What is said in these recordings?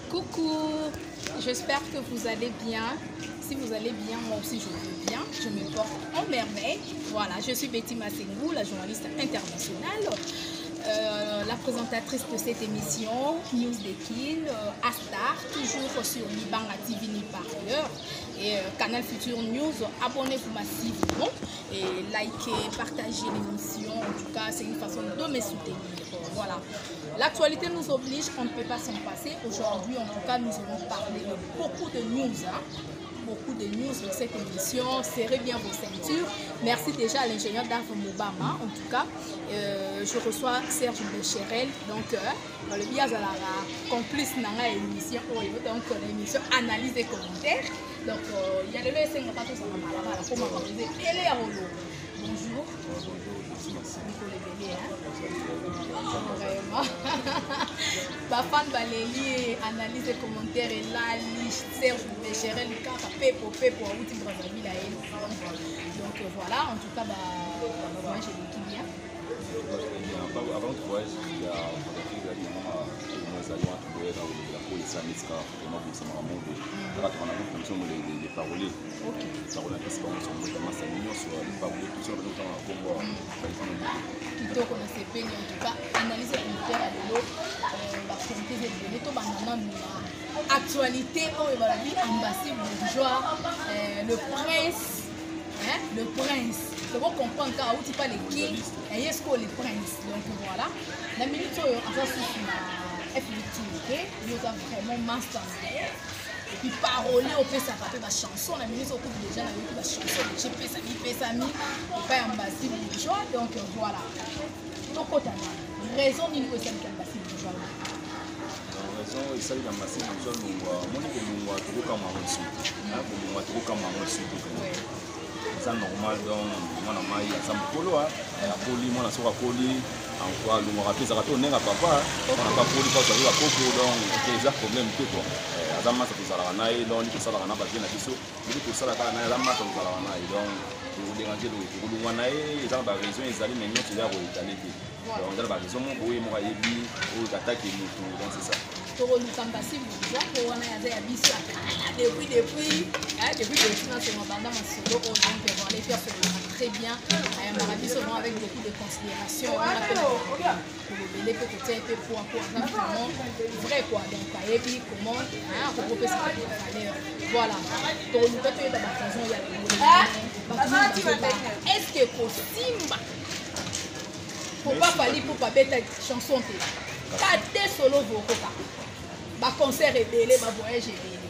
Coucou, j'espère que vous allez bien. Si vous allez bien, moi aussi je vais bien. Je me porte en merveille. Voilà, je suis Betty Massengou, la journaliste internationale, la présentatrice de cette émission News d'Ekin, Astar, toujours sur Libanga TV ni par ailleurs, et Canal Futur News. Abonnez-vous massivement et likez, partagez l'émission. En tout cas, c'est une façon de me soutenir. Voilà. L'actualité nous oblige, on ne peut pas s'en passer. Aujourd'hui, en tout cas, nous allons parler de beaucoup de news. Beaucoup de news dans cette émission. Serrez bien vos ceintures. Merci déjà à l'ingénieur Dave Mobama. En tout cas, je reçois Serge Becherel. Donc, le biais de la complice dans l'émission, donc l'émission analyse et commentaires. Donc, il y a le laissé mon patou sur la malade pour m'organiser. Bonjour. Vraiment. Bafan Baléli, analyse et commentaires et là, Serge Becherel, Pepo, Aouti Brazzaville. Donc voilà, en tout cas, moi j'ai l'équipe bien. Avant de voyager, il y a actualité, ambassade bourgeois, le prince, le prince. C'est bon comprendre quand on ne pas les kings, et est-ce que les princes. Donc voilà, la minute où on va sur la FLT, nous avons vraiment master. Et puis paroler au fait ça fait ma chanson, la minute où déjà la minute la chanson, j'ai fait ça, et pas ambassade bourgeois. Donc voilà. Donc raison d'une question d'ambassade bourgeois. Raison, il s'agit d'ambassade bourgeois, nous c'est normal donc moi na mai ya samkolo a poli moi na soka poli en quoi le rappeler ça retourne à papa on a pas poli pas ça va coco donc c'est ça problème que quoi azama ça ça la na donc il ça la na ba bien na biso il faut ça la na la ma ça la na donc pour déranger le wana et ça ba raison ezali mais nyoti ya ko itali donc dans ba raison mon boye mo yebi o attaque mutu donc c'est ça pour nous ambassadeurs bourgeois pour on a ya biso depuis dans ce moment dans ma solo donc on va les faire très bien avec beaucoup de considération on a fait le bébé peut-être pour vraiment vrai quoi donc et puis comment regrouper ça valeur voilà donc nous peut être dans la raison il y a est-ce que possible faut pas parler pour pas bête chanson pas des solo vococa ba concert ébélé ba voyage ébélé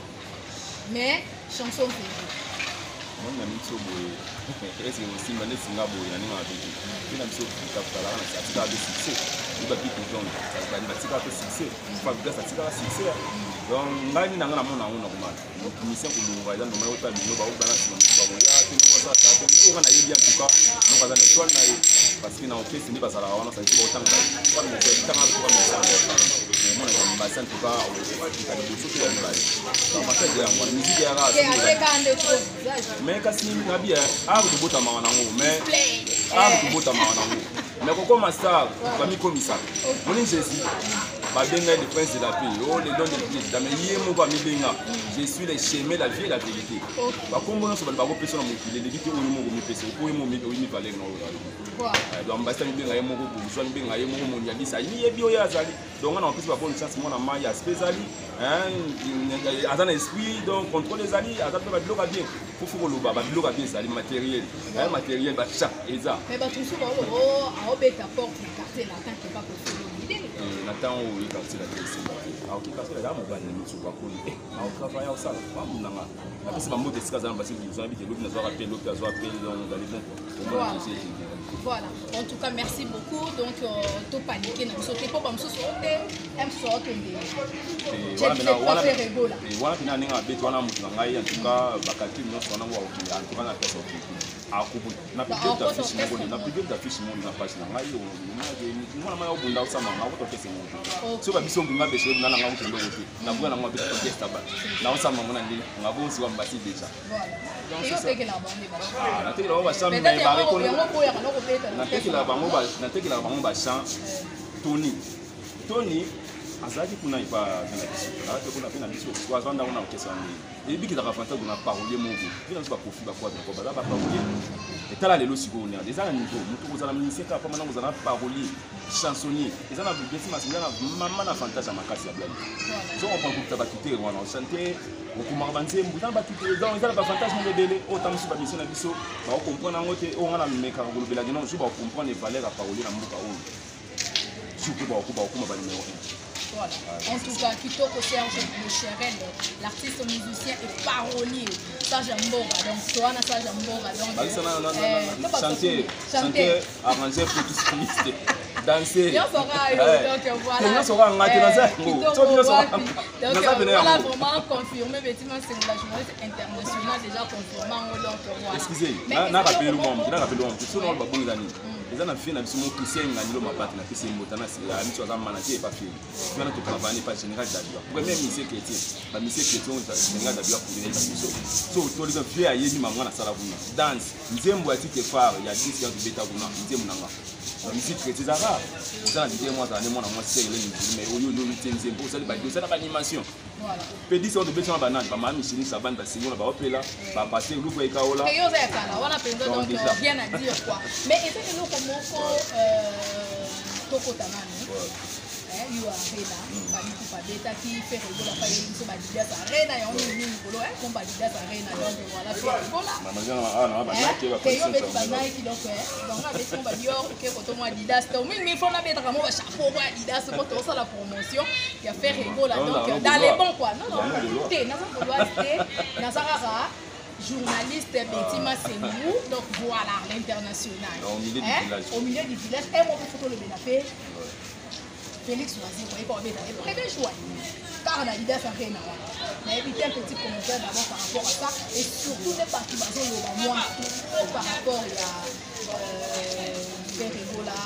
mais chanson moi na mitso boye est-ce aussi mané singa boye na ninga biki bina mitso kapitala na satika de succès iba biki donc ça va dire satika de succès pas de satika de succès donc ngani na ngana mona ona kuma mission ko lunga ida no mai ota bino ba ubana sino ba boya tino ko sa ta ko kana yebi en tout cas no kaza na toile na parce que na office ni basala wana sa ko tanga kwa ni se tanga ko ba mesa moi na mbasa en tout cas au ka de soto ya mbali ba mata de ya mwana musique ya race mais kasi na bien a ko bota ma wana ngo mais a ko bota ma wana ngo mais ko comme ça ba mi komisa moni jésus ba benga le prince de la paix oh les dons de Christ mais yemo ba mi benga je suis le chemin la vie et la vérité ba kombo no so ba ko personne mo kile le dite o mo ko mi pese ko mo mi o mi valer no do ambasta mi benga yemo ko so mi benga yemo mo nyali sa ni yebi o ya zali donc on a en plus ba bonne chance mon na ya spéciali azana esprit donc contrôle les alliés azana ba bloka bien faut lo ba bloka bien ça matériel matériel ba cha eza mais ba tout ça o beta porte na quartier là tant que pas possible Nathan ou il quartier là c'est alors qui quartier là mo ba ni mitsu ba ko ni au travail au sala ba munanga na pesa ba mot de skaza ba c'est vous invite l'autre na zo rappel l'autre zo appel donc dans les bons voilà en tout cas merci beaucoup donc to paniquer na sauter pour ba mso sauter m sauter voilà pina ninga beto wana mutu na ngai en tout cas ba calcul no sona wa okili en tout cas na pesa akubu na public d'affiche mon na page na ngai o mwana maya obunda usama na ko tokese mo so ba biso ngunga beshe na nga ukendo wote na bwana ngwa beto tokesta ba na usama mona ndi ngabo si wa mbasi deja donc c'est ça na tekela ba chambre na ba ko na tekela bango ba champ Tony azalaki kuna epa na biso azalaki kuna mpe na biso azanda ngo na okesa nde eyebi kezaka avantage na parolier moko bina biso baprofi bakwa bako baza baparolier etala lelo sikoyo ne eza na niveau motu kozala ministre kaka pama nango ozala na parolier chansonnier eza na Betty Masengo eza na mama na avantage ya makasi ya blali so comprend kokuta batutere wana ochante okumaka banzembo eza na batutere donc eza na bavantage moko ebele oyo ta mosusu bamission na biso bakokomprendre yango te oyo nga na mekaka kolobelaki non jour bakokomprendre valeur ya parolier na mboka oyo surtout bakokuma ba numéro 1. Voilà. En tout cas, Kitoko Serge Le Cherel, l'artiste musicien et parolier, Serge Mbora. Donc, Soana Serge Mbora. Donc, chanter, arranger pour tout ce qui danser. Donc, voilà. Donc, voilà vraiment confirmé, Betty Masengo, la journaliste internationale, déjà confirmé. Donc, voilà. Excusez, n'a rappelé le monde, les gens fait absolument que c'est un anneau ma patte, c'est une motana, c'est la mission à manager et pas fait. Tu vas te travailler pas général d'abord. Pour même lycée chrétien, la lycée chrétien, général d'abord pour les gens. So, tous les gens fait à Yémi Maman à Salavuna. Danse, nous aimons boiter tes phares, il y a 10 ans de bêta Buna, nous aimons Nanga. La musique chrétienne, ça va. Ça, dit moi, ça n'est moi, c'est mais au lieu de nous tenir, pour ça, c'est l'animation. Voilà. Pédis on de bêta en banane, ma Micheline Saban, la Seigneur, la Opéla, va passer le groupe Ekaola. Et on a donc rien à dire quoi. Mais est-ce que nous commençons Toko Tamani? You are Rena, Baliku Padeta qui fait rigoler la faille de Badidas Arena et on est venu pour comme Badidas Arena. Donc voilà, c'est voilà. Et on met Banaï qui l'ont fait. Donc on a fait son badior qui est pour moi Adidas. Donc mais il faut la mettre à mon chapeau Adidas pour tout ça la promotion qui a fait rigoler donc dans les bons quoi. Non non, écoutez, Nazara journaliste Betty Masengo, donc voilà l'international. Au milieu du village. Au milieu du village, et mon photo le bénafé. Félix Oisy, vous voyez pas, mais très joie. Car on a l'idée de faire rien. Mais évitez un petit commentaire d'abord par rapport à ça. Et surtout des participations de moi par rapport à Ferregola,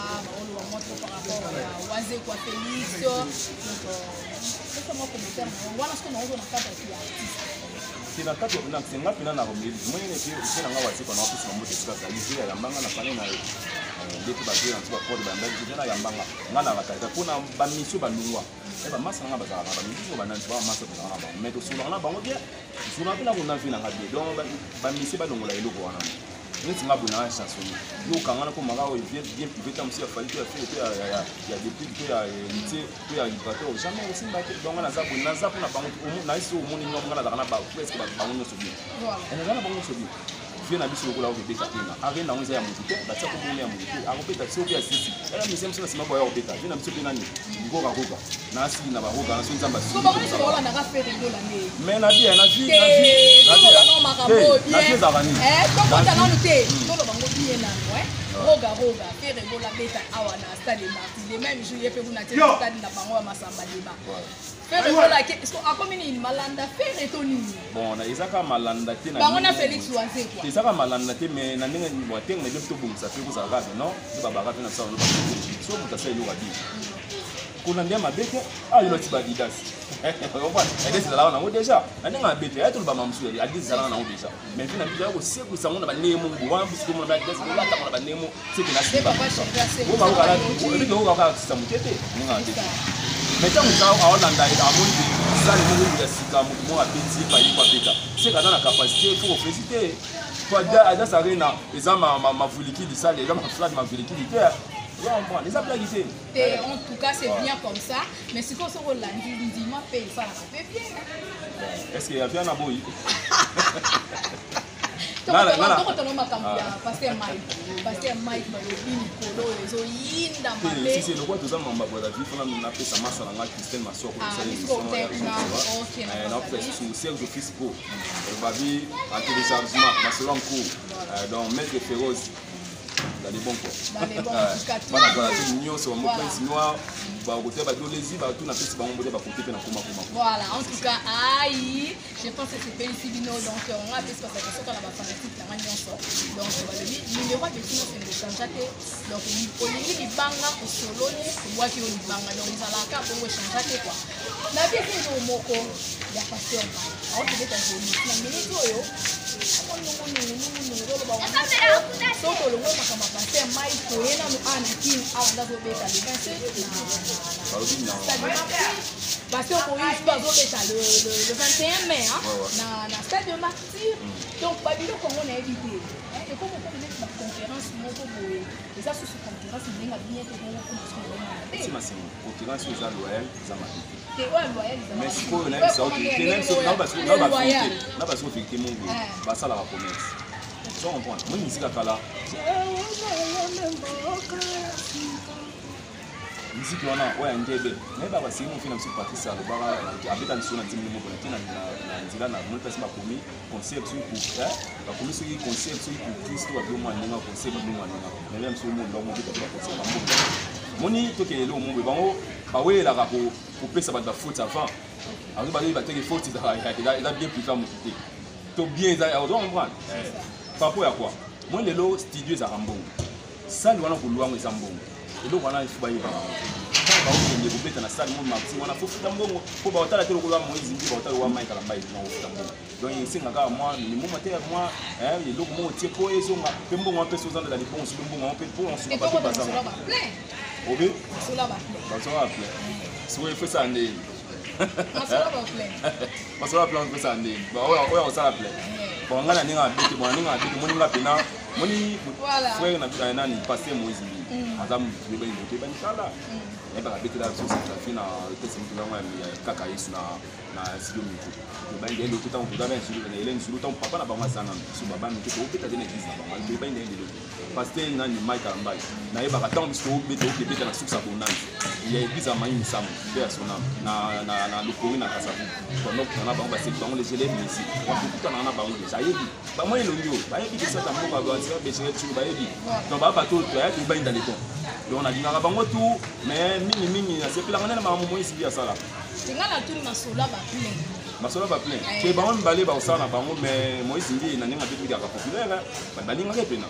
par rapport à Oisy, quoi, Félix. Donc, faites-moi un commentaire. Voilà ce qu'on a dans la carte de l'artiste. C'est la carte de l'artiste. Moi, je suis ndeko bazela nti bakode bandaki tena yambanga ngana bakata kuna bamisio balungwa eba masanga bazala bamisio bananti ba masa bazala ba mais to sula na bango bien sula pina kuna vina ngabie donc bamisio balungola eloko wana neti ngabo na chanson yo kangana ko magawo bien privé tam si afali to ya depuis to ya nti to ya librateur jamais aussi mbaki donc na zapo na bango na iso omoni ngomanga na kana ba presque ba bango nyoso bien voilà na bango nyoso bien vie na biso lokola obeta pena arena onza ya mutute batia ko mona ya mutute akopeta soki ya sisi era misem sona sima boya obeta vie na biso pena ni ngoka ngoka na si na baroga na so nzamba si ko ba ko wala na ka faire rigola nge mais na vie na vie zakani ko ko ta nanu te ko lo bango bien na roga faire rigola beta awa na stade Martyrs les mêmes jours yepe kuna te stade na bango ya masamba deba faire rigola ke est-ce qu'on a comme une malanda faire etoni bon na ezaka malanda te na bango na Félix Oisy quoi ezaka malanda te mais na ndenge bo teng na bito bungisa pe ko zaka non ba ba na sa no ba so mutasa yo gabi kuna ndia mabete yo ti ba Adidas on va Adidas la na ngo déjà na ndenge mabete ya to ba mamsu ya Adidas la na ngo déjà mais vina bija ko seku sa ngona ba nemo ngo wa bisko mo na Adidas ko la ta ba nemo c'est que na siba ko ba ko ala ko ka sa mutete nga ndete mais tant que ça a Hollanda et à mon ça les mots de sika mo a petit pa yi pa beta c'est quand on a capacité pour féliciter quoi Adidas Arena eza ma vuliki di salle eza ma flag ma vuliki di terre les applaudissements. En tout cas, c'est bien comme ça. Mais si on se relance, on dit moi paye ça, ça fait bien. Est-ce qu'il y a bien un boy? Donc, Pasteur Mike, si c'est le roi de Zama, on va vivre on a fait sa masse à la Christelle Massor pour Serge Fisco, Babi, en téléchargement, Marcelin Cour, donc Maître Féroz. Dans les bons quoi. Dans les bons, jusqu'à tout. Voilà. Voilà, en tout cas, aïe, je pense que c'est Félicie Bino, donc on a fait ce qu'on a fanatique la manière sort. Donc le numéro de Tino c'est le changeate. Donc au lieu du banga au solo, on voit qu'il y a du banga, donc ils ont la carte pour changer quoi. La vie c'est au moko. ya pasteur on te beta joli na minute oyo soto longo makamba pasteur mai koyena no ana kin anda zo beta le 27 parce que Moïse va le 21 mai hein, na stade de Martyr. Donc Babylone comme on a évité. Et comme on peut mettre la conférence mon boy. Les ça sous conférence il vient bien que on commence. C'est ma conférence aux loyal ça m'a dit. C'est ouais loyal. Mais si on a ça non parce que non parce que effectivement bah ça la promesse. Ça on prend. Moi musique à là. Musique wana oya ngebe neba basi mo fina msuku Patrice alobara abeta lisona timu mo bona tina na nzila na mo pesa makomi concept sur ku bakomi sur concept sur ku Kristo abyo mwana nga concept abyo mwana nga nebe msuku mo ndo mo beta ba concept ba mo moni to ke lo mo bango bawela ka ko pesa ba da faute avant alors ba ba teke faute il a bien plus comme to bien ça on doit comprendre par rapport à quoi moi les lo studio za rambongo ça wana ko luango za mbongo elo wana ifuba yiba ba ukende kubeta na stade mo maxi wana fufuta mbongo ko ba otala telo ko ba moizi ndi ba otala wa Michael Mbai na fufuta mbongo donc isinga ka moi ni mo mater moi elo ko mo tie ko ezo nga pe mbongo en peso zanda la dépense mbongo en pe pour on se pas tout bazar obe sola ba ba sola plein so il faut ça ndé sola ba plein ba sola plein ko ça ndé ba oya osala plein bon ngana ninga bete bon ninga bete moni nga pena moni frère na bita nani passer moizi Madame, je vais vous dire, et bien, avec la sauce, la fille, le test, il y a caca, il y a studio micro. Il y a l'autre temps, vous avez un temps, papa n'a pas mal ça, sur ma bande, qui est au pétard de l'église, il y a une parce que il y a une maille à l'ambaye. Il y a un temps, puisque vous mettez au pétard la sauce abondante. Il y a une église à Maïm Sam, vers son âme, dans le Corée, dans Kassabou. Pendant qu'on a pas passé, les élèves ici, on peut tout en avoir parlé. Ça y est, pas moi, il y a une qui s'est amoureux, donc, pas tout, tu as tout bien dans les temps. Donc, on a dit, on a pas tout, mais mini, c'est plus la manière dont on a ici à ça là. C'est quand la tour Masola va plein. Masola va plein. C'est bon, on va aller au salon, mais moi ici, il y a un peu de populaire. Mais il y a un peu de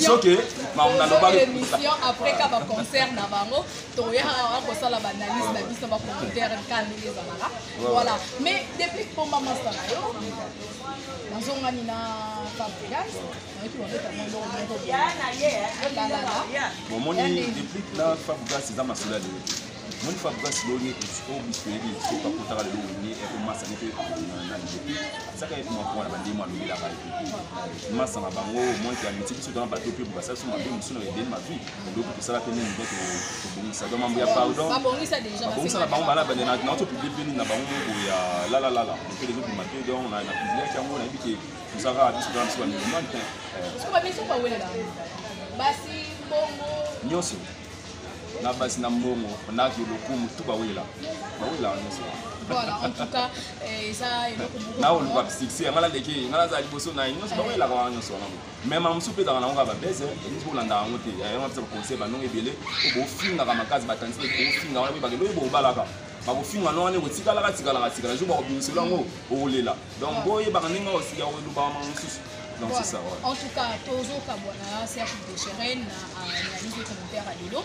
ok. Émission après quand va concert na bango, toya ko sala banalise na biso ba commentaire kan les amara. Voilà. Mais depuis pour maman sala yo, nazonga ni na Fabregas, na tu va mettre mon nom bon moni depuis là Fabregas c'est dans ma sola de mon Fabregas loni au biscuit so ka kotaka le loni e ko masa ni pe na depuis ça ka mo ko na bandi mo lo bila ba masa na bango mo ki amiti biso dans bateau pe ba ça so ma bien musuno e den ma vie donc tout ça la tenir donc to bonisa donc mambo ya pardon ba bonisa déjà ba bonisa na bango bana ba na to public bini na bango ya la donc les autres maté donc on a la public qui on a dit que tout ça va biso dans so ni monte so ba biso ba wela basi bongo nyoso na basi na mbongo na ki lokumu tout ba wela nyoso. Voilà, en tout cas, ça est beaucoup. Là, on va fixer. On va l'écrire. On va la liposo na inyo. C'est pas vrai la quoi inyo so. Mais mam soupe dans na on va baisser. Et pour landa ngote. Et on va faire conseil ba non ebele. Ko finga ka makazi batanzi ko finga wana ba kelo bo balaka. Ba ko finga no ane ko tikala ka jo ba ko biso lango o lela. Donc boye ba ninga aussi ya lu ba mam susu. Donc c'est ça. En tout cas, tozo ka bona Serge de Cheren na analyse de commentaire à Lilo.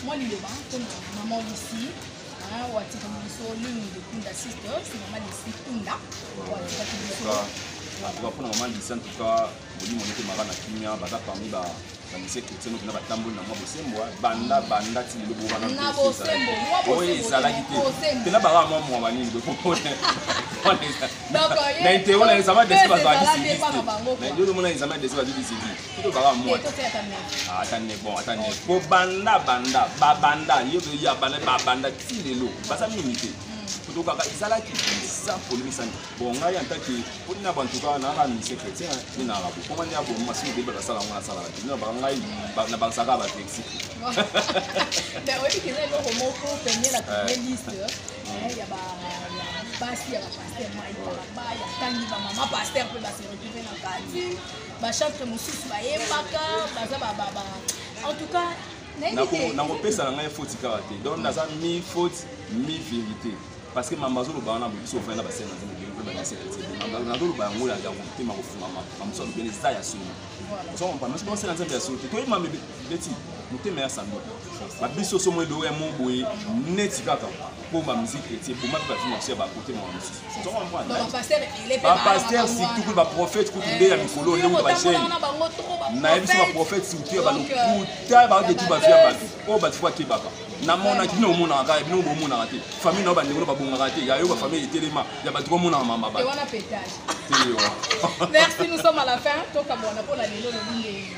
Moi Lilo ba comme maman ici. Watika mbiso ligne de Kunda Sister, c'est maman ici Kunda. Watika mbiso. En tout cas, pour maman ici, en tout cas, boli monete mara na kimia, baza parmi ba monsieur Christian qui na batambo na mwa bosembo, banda ti le bo bana. Na bosembo, mwa bosembo. Oui, ça la quitté. Te na bara mwa mani de ko. Donc, na été on a examen de pas ba ici. Mais yo le mona examen de pas ici. Tout bara mwa. Attendez, bon, attendez. Pour banda, ba banda, yo de ya banda ti le lo. Ba ça minité. Donc izala ki ça polémique ça bon ngai en tant que pour na bantu ka na la mise chrétien ni na rabo comment ya bon masi de ba sala ngana sala ni na ba ngai na ba saka ba texte mais oui que c'est le roman pour peigner la liste il y a ba basi ya pasteur maïtalaba ya tangi ba mama pasteur pe ba se retrouver na kati ba chantre mosusu ba yembaka baza ba en tout cas nakopesa na ngai faute kaka te donc naza mi faute mi vérité parce que mama azoloba wana biso ofanda basene na nzembo mpe banasele nazoloba yango ya motema kofungama bamosu alobele eza ya soni osokomprendre parce que basene na nzembo ya soni te toyeba beti motema ya sando babiso somo edo ya moboye neti kaka mpo bamusike etie boma mpe bafinancier ya bakote mwa mosusu bapaster surtout kutu baprophète kutu nde ya mikolo ndenge bachene nayebi so baprophète surtout ya balokuta baodetu bavia bato oyo bato fo akebaka namonaki bino omonaka kaka bino bomonaka te famille nao bandeko no babongaka te yayo bafamille etelema ya bato komonaka mama bato merci nous sommes à la fin tokabona mpo na lelo lobinge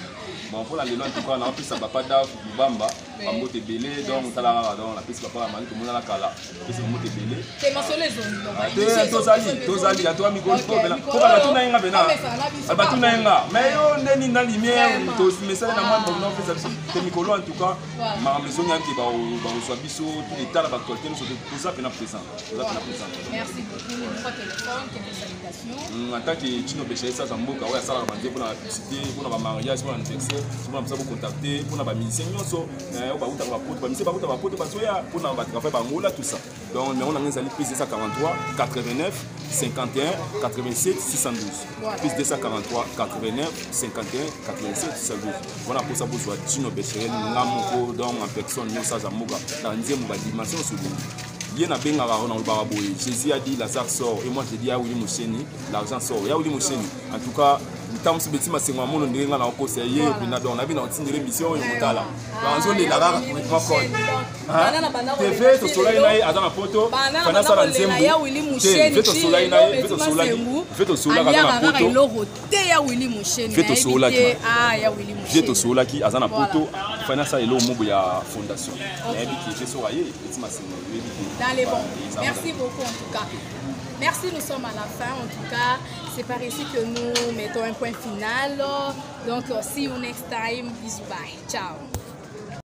bon pour la lelo en tout cas na opesa papa Dave Bamba bambote belé donc tala donc la pesa papa mali komona la kala pesa bambote belé te masole zoni tozali ya toi mikolo to bela ko ba tuna yenga bena ba tuna yenga mais yo ndeni na lumière to message na moi bon pesa biso te mikolo en tout cas ma maison yanki ba so biso tout les tala ba actualité nous tout ça pena présent merci beaucoup votre téléphone quelques salutations en tant que Chino Béché ça zamboka ouais ça la bande pour la publicité pour la mariage pour l'anniversaire pour nous contacter pour na musicien nyonso ba uta ba poto ba musicien ba uta ba poto ba soya pour na ba travail ba ngola tout ça donc mais on a ngezali plus 243 89 51 87 612 plus 243 89 51 87 612 voilà pour ça pour soit Chino Béché ngamoko donc en personne nyonso za moka dans nzembo ba dimension sur bien à Benga on a boy Jésus a dit Lazare sort et moi j'ai dit à Willy Moucheni l'argent sort ya Willy Moucheni en tout cas tant que Betty Masengo mono ndenga na conseiller bina donc on a bien entendre l'émission et motala dans zone de la rare TV to soleil naï à dans la photo pendant ça dans nzembo ya Willy Moucheni fait to soleil naï fait to soleil dans la photo ya Willy Moucheni fait to soleil ya Willy Moucheni fait to soleil qui à dans la photo pendant ça elo mobo ya fondation et qui fait so aye Betty Masengo dans les bons. Merci beaucoup en tout cas. Merci, nous sommes à la fin en tout cas. C'est par ici que nous mettons un point final. Donc, see you next time. Bisous, bye. Ciao.